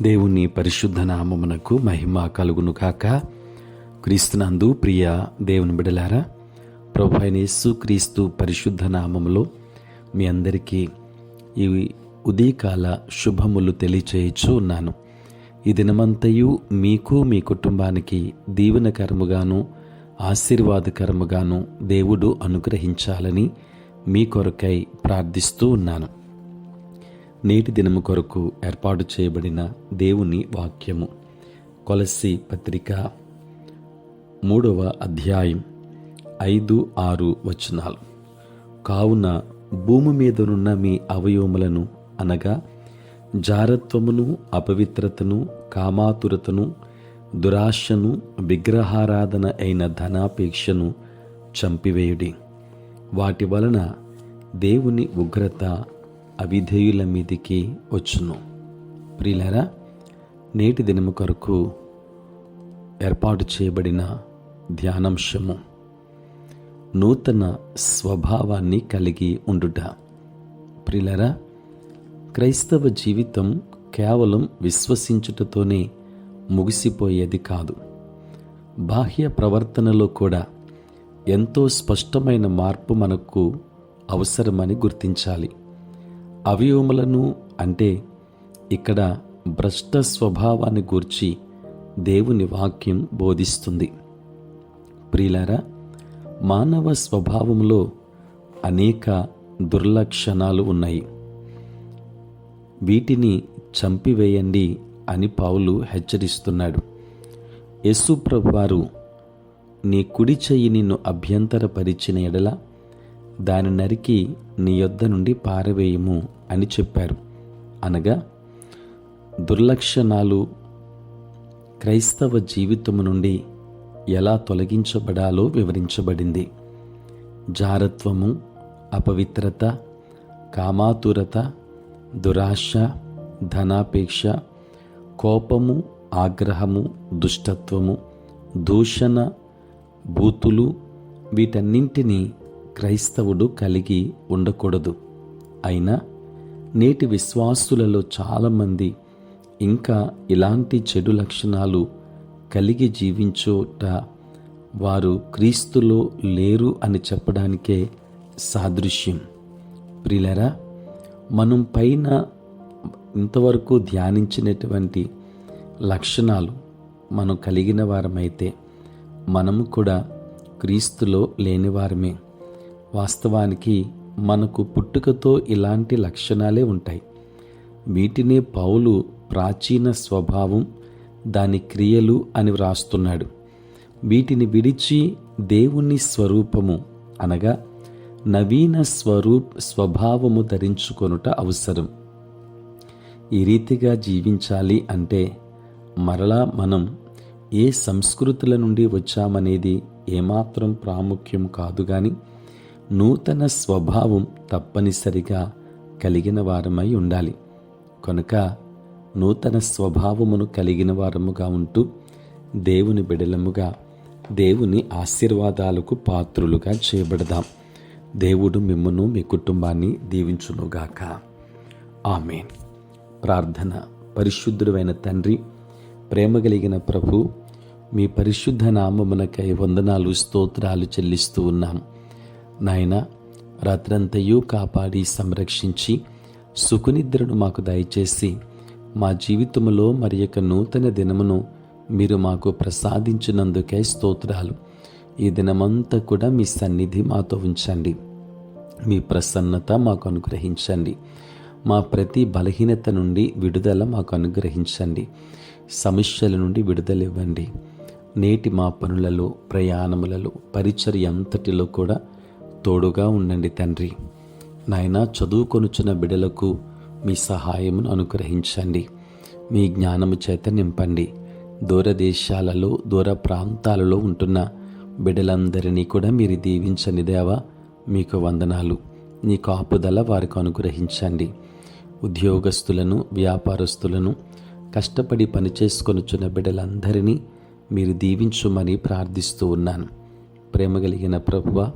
దేవుని పరిశుద్ధ నామమునకు మహిమ కలుగును కాక. క్రీస్తునందు ప్రియ దేవుని బిడలారా, ప్రభువైన యేసు క్రీస్తు పరిశుద్ధ నామములో మీ అందరికీ ఈ ఉదయకాల శుభములు తెలియచేయచ్చు ఉన్నాను. ఈ దినమంతయు మీకు మీ కుటుంబానికి దీవెనకరముగాను ఆశీర్వాదకరముగాను దేవుడు అనుగ్రహించాలని మీ కొరకై ప్రార్థిస్తూ ఉన్నాను. నేటి దినము కొరకు ఏర్పాటు చేయబడిన దేవుని వాక్యము కొలస్సీ పత్రిక 3వ అధ్యాయం 5-6 వచనాలు. కావున భూమి మీదనున్న మీ అవయవములను అనగా జారత్వమును, అపవిత్రతను, కామాతురతను, దురాశను, విగ్రహారాధన అయిన ధనాపేక్షను చంపివేయుడి. వాటి వలన దేవుని ఉగ్రత అవిధేయుల మీదికి వచ్చును. ప్రియులారా, నేటి దినము కొరకు ఏర్పాటు చేయబడిన ధ్యానాంశము నూతన స్వభావాన్ని కలిగి ఉండుట. ప్రియులారా, క్రైస్తవ జీవితం కేవలం విశ్వసించుటతోనే ముగిసిపోయేది కాదు. బాహ్య ప్రవర్తనలో కూడా ఎంతో స్పష్టమైన మార్పు మనకు అవసరమని గుర్తించాలి. అవయవములను అంటే ఇక్కడ భ్రష్ట స్వభావాన్ని గూర్చి దేవుని వాక్యం బోధిస్తుంది. ప్రియులారా, మానవ స్వభావంలో అనేక దుర్లక్షణాలు ఉన్నాయి. వీటిని చంపివేయండి అని పౌలు హెచ్చరిస్తున్నాడు. యేసు ప్రభువారు నీ కుడి చెయ్యి నిన్ను అభ్యంతరపరిచిన ఎడల దాని నరికి నీ యొద్ద నుండి పారవేయము అని చెప్పారు. అనగా దుర్లక్షణాలు క్రైస్తవ జీవితము నుండి ఎలా తొలగించబడాలో వివరించబడింది. జారత్వము, అపవిత్రత, కామాతురత, దురాశ, ధనాపేక్ష, కోపము, ఆగ్రహము, దుష్టత్వము, దూషణ, బూతులు, వీటన్నింటినీ క్రైస్తవుడు కలిగి ఉండకూడదు. అయినా నేటి విశ్వాసులలో చాలామంది ఇంకా ఇలాంటి చెడు లక్షణాలు కలిగి జీవించుట వారు క్రీస్తులో లేరు అని చెప్పడానికే సాదృశ్యం. ప్రియులారా, మనం పైన ఇంతవరకు ధ్యానించినటువంటి లక్షణాలు మనం కలిగిన వారమైతే మనము కూడా క్రీస్తులో లేనివారమే. వాస్తవానికి మనకు పుట్టుకతో ఇలాంటి లక్షణాలే ఉంటాయి. వీటినే పౌలు ప్రాచీన స్వభావం, దాని క్రియలు అని వ్రాస్తున్నాడు. వీటిని విడిచి దేవుని స్వరూపము అనగా నవీన స్వభావము ధరించుకొనుట అవసరం. ఈ రీతిగా జీవించాలి అంటే మరలా మనం ఏ సంస్కృతుల నుండి వచ్చామనేది ఏమాత్రం ప్రాముఖ్యం కాదు, కానీ నూతన స్వభావం తప్పనిసరిగా కలిగిన వారమై ఉండాలి. కనుక నూతన స్వభావమును కలిగిన వారముగా ఉంటూ దేవుని బిడలముగా దేవుని ఆశీర్వాదాలకు పాత్రులుగా చేయబడదాం. దేవుడు మిమ్మును మీ కుటుంబాన్ని దీవించునుగాక. ఆమేన్. ప్రార్థన. పరిశుద్ధుడైన తండ్రి, ప్రేమ కలిగిన ప్రభు, మీ పరిశుద్ధ నామమునకై వందనాలు, స్తోత్రాలు చెల్లిస్తూ ఉన్నాం. నాయన, రాత్రంతయు కాపాడి సంరక్షించి సుఖనిద్రను మాకు దయచేసి మా జీవితంలో మరి యొక్క నూతన దినమును మీరు మాకు ప్రసాదించినందుకే స్తోత్రాలు. ఈ దినమంతా కూడా మీ సన్నిధి మాతో ఉంచండి. మీ ప్రసన్నత మాకు అనుగ్రహించండి. మా ప్రతి బలహీనత నుండి విడుదల మాకు అనుగ్రహించండి. సమస్యల నుండి విడుదల ఇవ్వండి. నేటి మా పనులలో, ప్రయాణములలో, పరిచర్య అంతటిలో కూడా తోడుగా ఉండండి తండ్రి. నాయన, చదువుకొనుచున్న బిడలకు మీ సహాయమును అనుగ్రహించండి. మీ జ్ఞానము చేత నింపండి. దూరదేశాలలో, దూర ప్రాంతాలలో ఉంటున్న బిడలందరినీ కూడా మీరు దీవించండి దేవా. మీకు వందనాలు. నీ కాపుదల వారికి అనుగ్రహించండి. ఉద్యోగస్తులను, వ్యాపారస్తులను, కష్టపడి పనిచేసుకొనుచున్న బిడ్డలందరినీ మీరు దీవించుమని ప్రార్థిస్తూ ఉన్నాను. ప్రేమ కలిగిన ప్రభువా,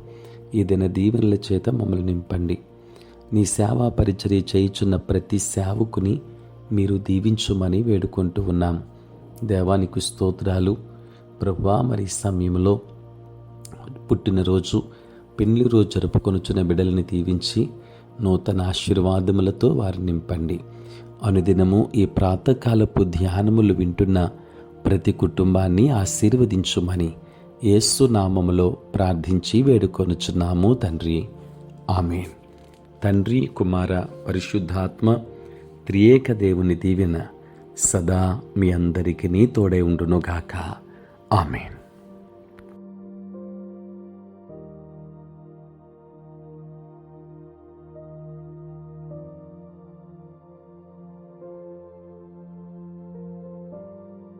ఈ దిన దీవెనల చేత మమ్మల్ని నింపండి. నీ సేవా పరిచర్య చేయుచున్న ప్రతి సేవకుని మీరు దీవించుమని వేడుకుంటూ ఉన్నాం. దేవానికి స్తోత్రాలు ప్రభువా. మరి ఈ సమయంలో పుట్టినరోజు, పెళ్లి రోజు జరుపుకొనుచున్న బిడ్డలని దీవించి నూతన ఆశీర్వాదములతో వారిని నింపండి. అనుదినము ఈ ప్రాతకాలపు ధ్యానములు వింటున్న ప్రతి కుటుంబాన్ని ఆశీర్వదించుమని యేసు నామములో ప్రార్థించి వేడుకొనుచున్నాము తండ్రి. ఆమేన్. తండ్రి, కుమార, పరిశుద్ధాత్మ త్రియేక దేవుని దీవెన సదా మీ అందరికీ తోడై ఉండునుగాక. ఆమేన్.